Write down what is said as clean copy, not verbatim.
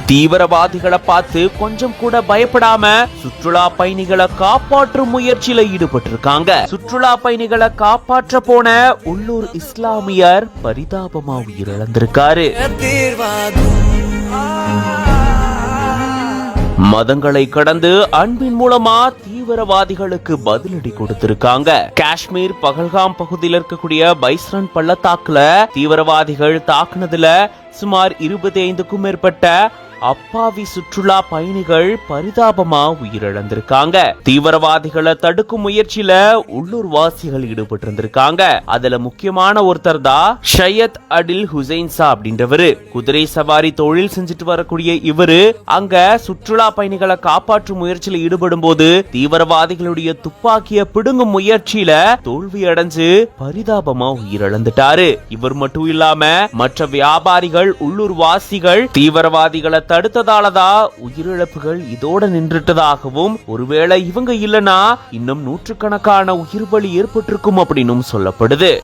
தீவிரவாதிகளை பார்த்து கொஞ்சம் கூட பயப்படாம சுற்றுலா பயணிகளை காப்பாற்றும் முயற்சியில ஈடுபட்டிருக்காங்க. சுற்றுலா பயணிகளை காப்பாற்ற போன உள்ளூர் இஸ்லாமியர் பரிதாபமா உயிரிழந்திருக்காரு. மதங்களை கடந்து அன்பின் மூலமா தீவிரவாதிகளுக்கு பதிலடி கொடுத்திருக்காங்க. காஷ்மீர் பகல்காம் பகுதியில் இருக்கக்கூடிய பைஸ்ரன் பள்ளத்தாக்குல தீவிரவாதிகள் தாக்குனதுல சுமார் 25க்கும் மேற்பட்ட அப்பாவி சுற்றுலா பயணிகள் பரிதாபமா உயிரிழந்திருக்காங்க. தீவிரவாதிகளை தடுக்கும் முயற்சியில உள்ளூர் வாசிகள் ஈடுபட்டு இருந்திருக்காங்க. அதுல முக்கியமான ஒருத்தர் தான் ஷையத் அடில் ஹுசைன்சா அப்படின்றவரு. குதிரை சவாரி தொழில் செஞ்சுட்டு வரக்கூடிய இவரு அங்க சுற்றுலா பயணிகளை காப்பாற்றும் முயற்சியில ஈடுபடும் போது தீவிரவாதிகளுடைய துப்பாக்கிய பிடுங்கும் முயற்சியில தோல்வி அடைஞ்சு பரிதாபமா உயிரிழந்துட்டாரு. இவர் மட்டும் இல்லாம மற்ற வியாபாரிகள் உள்ளூர் வாசிகள் தீவிரவாதிகளை தடுத்ததாலதான் உயிரிழப்புகள் இதோட நின்றுட்டதாகவும், ஒருவேளை இவங்க இல்லனா இன்னும் நூற்றுக்கணக்கான உயிர் பலி ஏற்பட்டிருக்கும் அப்படின்னு சொல்லப்படுது.